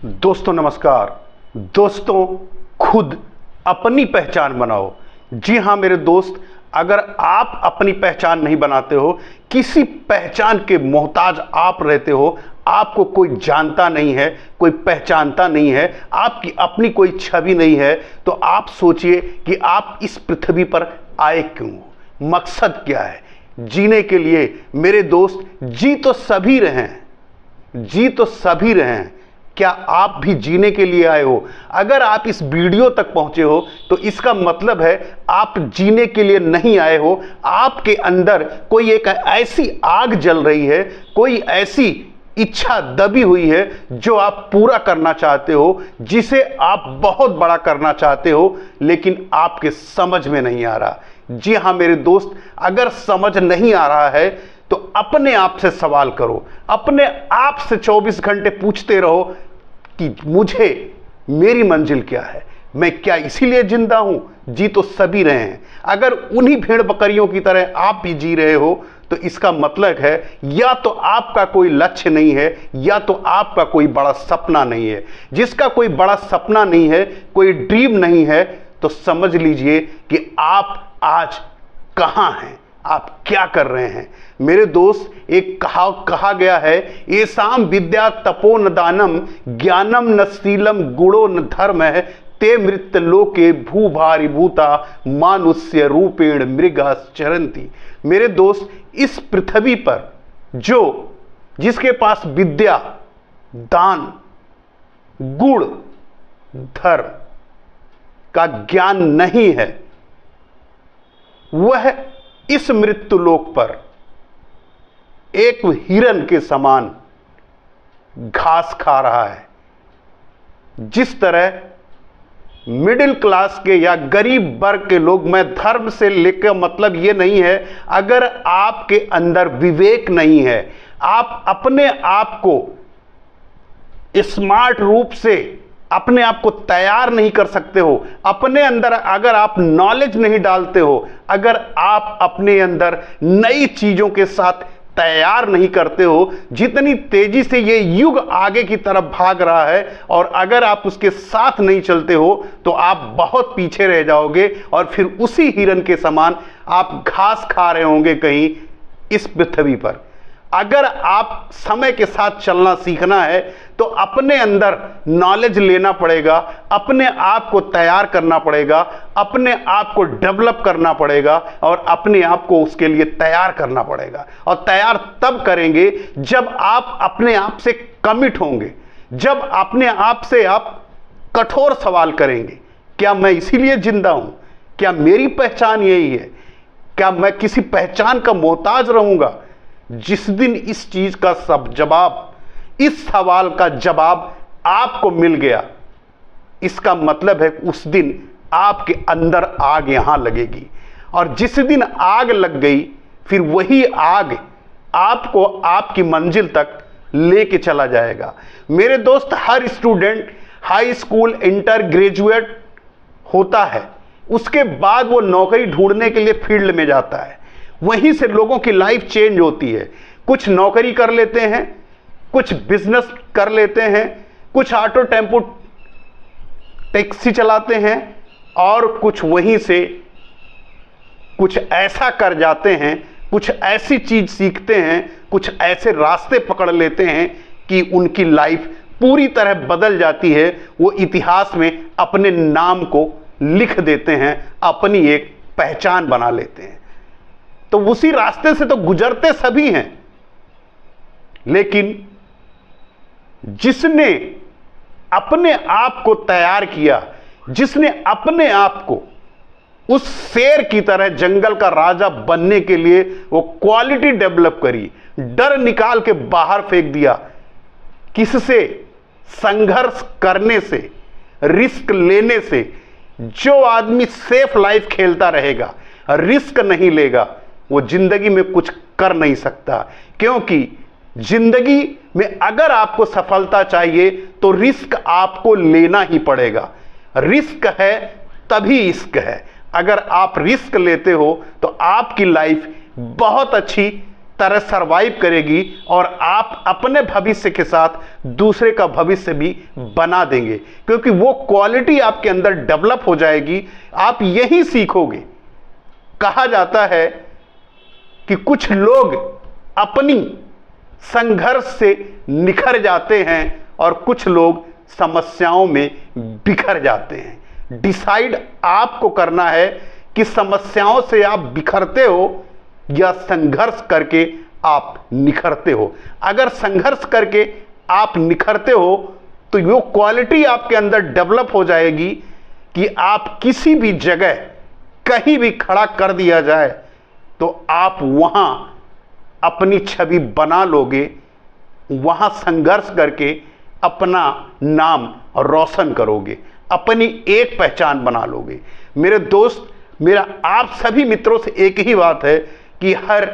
दोस्तों नमस्कार। दोस्तों, खुद अपनी पहचान बनाओ। जी हाँ मेरे दोस्त, अगर आप अपनी पहचान नहीं बनाते हो, किसी पहचान के मोहताज आप रहते हो, आपको कोई जानता नहीं है, कोई पहचानता नहीं है, आपकी अपनी कोई छवि नहीं है, तो आप सोचिए कि आप इस पृथ्वी पर आए क्यों, मकसद क्या है जीने के लिए। मेरे दोस्त, जी तो सभी रहे हैं, जी तो सभी रहे हैं। क्या आप भी जीने के लिए आए हो? अगर आप इस वीडियो तक पहुंचे हो तो इसका मतलब है आप जीने के लिए नहीं आए हो। आपके अंदर कोई एक ऐसी आग जल रही है, कोई ऐसी इच्छा दबी हुई है जो आप पूरा करना चाहते हो, जिसे आप बहुत बड़ा करना चाहते हो, लेकिन आपके समझ में नहीं आ रहा। जी हाँ मेरे दोस्त, अगर समझ नहीं आ रहा है तो अपने आप से सवाल करो, अपने आप से 24 घंटे पूछते रहो कि मुझे, मेरी मंजिल क्या है, मैं क्या इसीलिए जिंदा हूं? जी तो सभी रहे हैं। अगर उन्हीं भेड़ बकरियों की तरह आप भी जी रहे हो तो इसका मतलब है या तो आपका कोई लक्ष्य नहीं है, या तो आपका कोई बड़ा सपना नहीं है। जिसका कोई बड़ा सपना नहीं है, कोई ड्रीम नहीं है, तो समझ लीजिए कि आप आज कहां हैं, आप क्या कर रहे हैं। मेरे दोस्त, एक कहा गया है, येषां विद्या तपो न दानम ज्ञानम न शीलम गुणो न धर्म है ते मृत लोके भूभारि भूता मानुष्य रूपेण मृगा चरंती। मेरे दोस्त, इस पृथ्वी पर जिसके पास विद्या, दान, गुण, धर्म का ज्ञान नहीं है, वह इस मृत्यु लोक पर एक हिरन के समान घास खा रहा है। जिस तरह मिडिल क्लास के या गरीब वर्ग के लोग, मैं धर्म से लेकर मतलब यह नहीं है, अगर आपके अंदर विवेक नहीं है, आप अपने आप को स्मार्ट रूप से अपने आप को तैयार नहीं कर सकते हो, अपने अंदर अगर आप नॉलेज नहीं डालते हो, अगर आप अपने अंदर नई चीजों के साथ तैयार नहीं करते हो, जितनी तेजी से ये युग आगे की तरफ भाग रहा है, और अगर आप उसके साथ नहीं चलते हो तो आप बहुत पीछे रह जाओगे, और फिर उसी हिरन के समान आप घास खा रहे होंगे कहीं इस पृथ्वी पर। अगर आप समय के साथ चलना सीखना है तो अपने अंदर नॉलेज लेना पड़ेगा, अपने आप को तैयार करना पड़ेगा, अपने आप को डेवलप करना पड़ेगा, और अपने आप को उसके लिए तैयार करना पड़ेगा। और तैयार तब करेंगे जब आप अपने आप से कमिट होंगे, जब अपने आप से आप कठोर सवाल करेंगे, क्या मैं इसीलिए जिंदा हूं? क्या मेरी पहचान यही है? क्या मैं किसी पहचान का मोहताज रहूंगा? जिस दिन इस चीज का सब जवाब, इस सवाल का जवाब आपको मिल गया, इसका मतलब है उस दिन आपके अंदर आग यहां लगेगी। और जिस दिन आग लग गई, फिर वही आग आपको आपकी मंजिल तक लेके चला जाएगा। मेरे दोस्त, हर student high school, inter, graduate होता है, उसके बाद वो नौकरी ढूंढने के लिए फील्ड में जाता है। वहीं से लोगों की लाइफ चेंज होती है। कुछ नौकरी कर लेते हैं, कुछ बिजनेस कर लेते हैं, कुछ ऑटो टेम्पो टैक्सी चलाते हैं, और कुछ वहीं से कुछ ऐसा कर जाते हैं, कुछ ऐसी चीज सीखते हैं, कुछ ऐसे रास्ते पकड़ लेते हैं कि उनकी लाइफ पूरी तरह बदल जाती है। वो इतिहास में अपने नाम को लिख देते हैं, अपनी एक पहचान बना लेते हैं। तो उसी रास्ते से तो गुजरते सभी हैं, लेकिन जिसने अपने आप को तैयार किया, जिसने अपने आप को उस शेर की तरह जंगल का राजा बनने के लिए वो क्वालिटी डेवलप करी, डर निकाल के बाहर फेंक दिया, किससे? संघर्ष करने से, रिस्क लेने से। जो आदमी सेफ लाइफ खेलता रहेगा, रिस्क नहीं लेगा, वो जिंदगी में कुछ कर नहीं सकता। क्योंकि जिंदगी में अगर आपको सफलता चाहिए तो रिस्क आपको लेना ही पड़ेगा। रिस्क है तभी इश्क है। अगर आप रिस्क लेते हो तो आपकी लाइफ बहुत अच्छी तरह सरवाइव करेगी और आप अपने भविष्य के साथ दूसरे का भविष्य भी बना देंगे, क्योंकि वो क्वालिटी आपके अंदर डेवलप हो जाएगी। आप यही सीखोगे। कहा जाता है कि कुछ लोग अपनी संघर्ष से निखर जाते हैं और कुछ लोग समस्याओं में बिखर जाते हैं। डिसाइड आपको करना है कि समस्याओं से आप बिखरते हो या संघर्ष करके आप निखरते हो। अगर संघर्ष करके आप निखरते हो तो वो क्वालिटी आपके अंदर डेवलप हो जाएगी कि आप किसी भी जगह कहीं भी खड़ा कर दिया जाए तो आप वहां अपनी छवि बना लोगे, वहां संघर्ष करके अपना नाम रोशन करोगे, अपनी एक पहचान बना लोगे। मेरे दोस्त, मेरा आप सभी मित्रों से एक ही बात है कि हर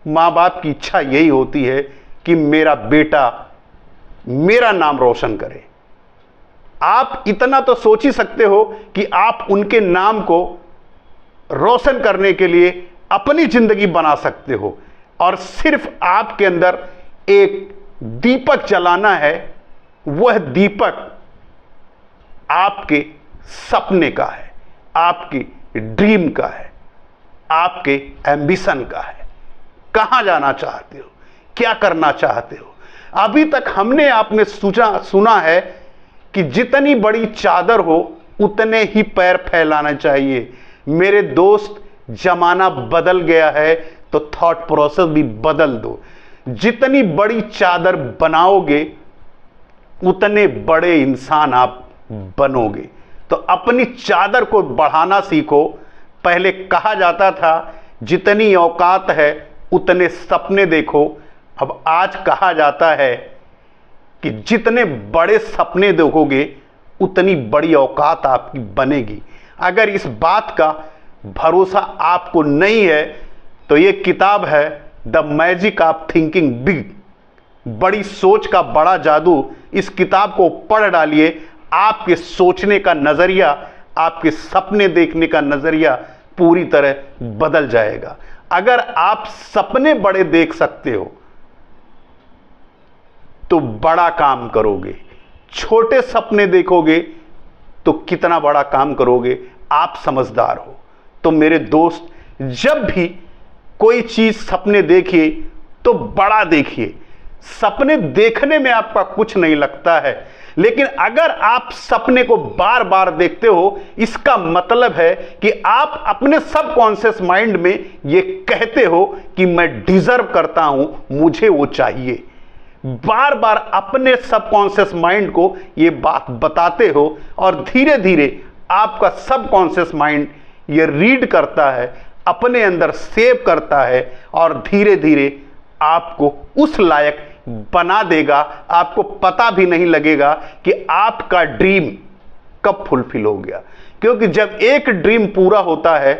माँ बाप की इच्छा यही होती है कि मेरा बेटा मेरा नाम रोशन करे। आप इतना तो सोच ही सकते हो कि आप उनके नाम को रोशन करने के लिए अपनी जिंदगी बना सकते हो, और सिर्फ आपके अंदर एक दीपक जलाना है। वह दीपक आपके सपने का है, आपकी ड्रीम का है, आपके एम्बिशन का है। कहां जाना चाहते हो, क्या करना चाहते हो। अभी तक हमने आप में सुना है कि जितनी बड़ी चादर हो उतने ही पैर फैलाना चाहिए। मेरे दोस्त, जमाना बदल गया है तो थॉट प्रोसेस भी बदल दो। जितनी बड़ी चादर बनाओगे उतने बड़े इंसान आप बनोगे। तो अपनी चादर को बढ़ाना सीखो। पहले कहा जाता था जितनी औकात है उतने सपने देखो। अब आज कहा जाता है कि जितने बड़े सपने देखोगे उतनी बड़ी औकात आपकी बनेगी। अगर इस बात का भरोसा आपको नहीं है तो ये किताब है the magic of thinking big, बड़ी सोच का बड़ा जादू। इस किताब को पढ़ डालिए, आपके सोचने का नजरिया, आपके सपने देखने का नजरिया पूरी तरह बदल जाएगा। अगर आप सपने बड़े देख सकते हो तो बड़ा काम करोगे, छोटे सपने देखोगे तो कितना बड़ा काम करोगे। आप समझदार हो। तो मेरे दोस्त, जब भी कोई चीज सपने देखिए तो बड़ा देखिए। सपने देखने में आपका कुछ नहीं लगता है, लेकिन अगर आप सपने को बार बार देखते हो, इसका मतलब है कि आप अपने सबकॉन्शियस माइंड में ये कहते हो कि मैं डिजर्व करता हूं, मुझे वो चाहिए। बार बार अपने सबकॉन्शियस माइंड को ये बात बताते हो और धीरे धीरे आपका सबकॉन्शियस माइंड ये रीड करता है, अपने अंदर सेव करता है और धीरे धीरे आपको उस लायक बना देगा। आपको पता भी नहीं लगेगा कि आपका ड्रीम कब फुलफिल हो गया, क्योंकि जब एक ड्रीम पूरा होता है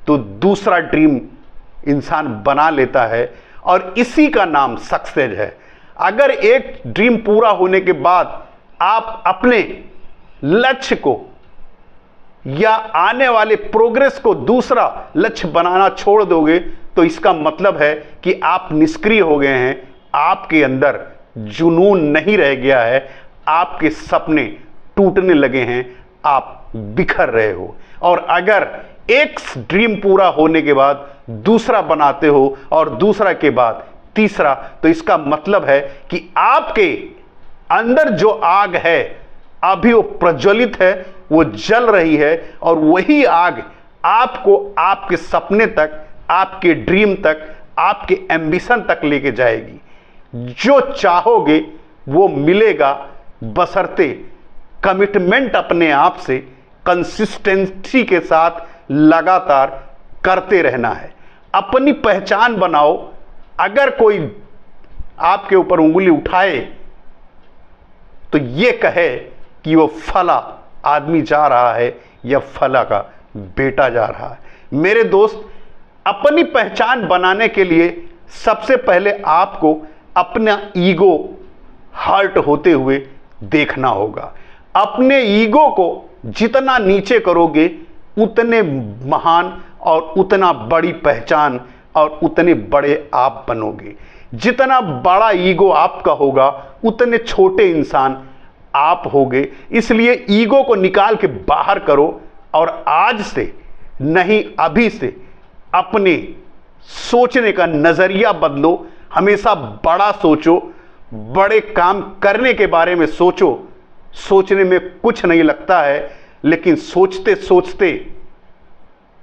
तो दूसरा ड्रीम इंसान बना लेता है और इसी का नाम सक्सेस है। अगर एक ड्रीम पूरा होने के बाद आप अपने लक्ष्य को या आने वाले प्रोग्रेस को दूसरा लक्ष्य बनाना छोड़ दोगे तो इसका मतलब है कि आप निष्क्रिय हो गए हैं, आपके अंदर जुनून नहीं रह गया है, आपके सपने टूटने लगे हैं, आप बिखर रहे हो। और अगर एक ड्रीम पूरा होने के बाद दूसरा बनाते हो और दूसरा के बाद तीसरा, तो इसका मतलब है कि आपके अंदर जो आग है अभी वो प्रज्वलित है, वो जल रही है और वही आग आपको आपके सपने तक, आपके ड्रीम तक, आपके एम्बिशन तक लेके जाएगी। जो चाहोगे वो मिलेगा, बशर्ते कमिटमेंट अपने आप से कंसिस्टेंसी के साथ लगातार करते रहना है। अपनी पहचान बनाओ। अगर कोई आपके ऊपर उंगली उठाए तो ये कहे कि वो फला आदमी जा रहा है या फला का बेटा जा रहा है। मेरे दोस्त, अपनी पहचान बनाने के लिए सबसे पहले आपको अपना ईगो हर्ट होते हुए देखना होगा। अपने ईगो को जितना नीचे करोगे उतने महान और उतना बड़ी पहचान और उतने बड़े आप बनोगे। जितना बड़ा ईगो आपका होगा उतने छोटे इंसान आप होगे। इसलिए ईगो को निकाल के बाहर करो और आज से नहीं अभी से अपने सोचने का नजरिया बदलो। हमेशा बड़ा सोचो, बड़े काम करने के बारे में सोचो। सोचने में कुछ नहीं लगता है, लेकिन सोचते सोचते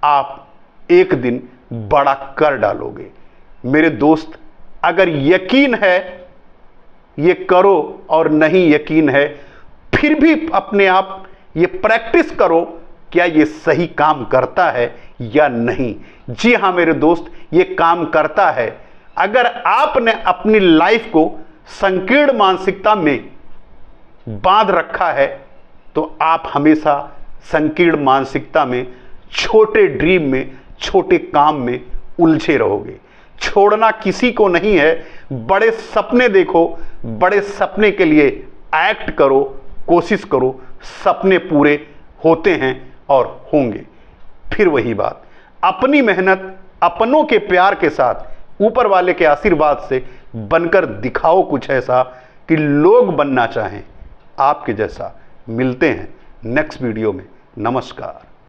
आप एक दिन बड़ा कर डालोगे। मेरे दोस्त, अगर यकीन है ये करो और नहीं यकीन है फिर भी अपने आप ये प्रैक्टिस करो, क्या ये सही काम करता है या नहीं। जी हां मेरे दोस्त, ये काम करता है। अगर आपने अपनी लाइफ को संकीर्ण मानसिकता में बांध रखा है तो आप हमेशा संकीर्ण मानसिकता में, छोटे ड्रीम में, छोटे काम में उलझे रहोगे। छोड़ना किसी को नहीं है। बड़े सपने देखो, बड़े सपने के लिए एक्ट करो, कोशिश करो। सपने पूरे होते हैं और होंगे। फिर वही बात, अपनी मेहनत, अपनों के प्यार के साथ, ऊपर वाले के आशीर्वाद से बनकर दिखाओ कुछ ऐसा कि लोग बनना चाहें आपके जैसा। मिलते हैं नेक्स्ट वीडियो में। नमस्कार।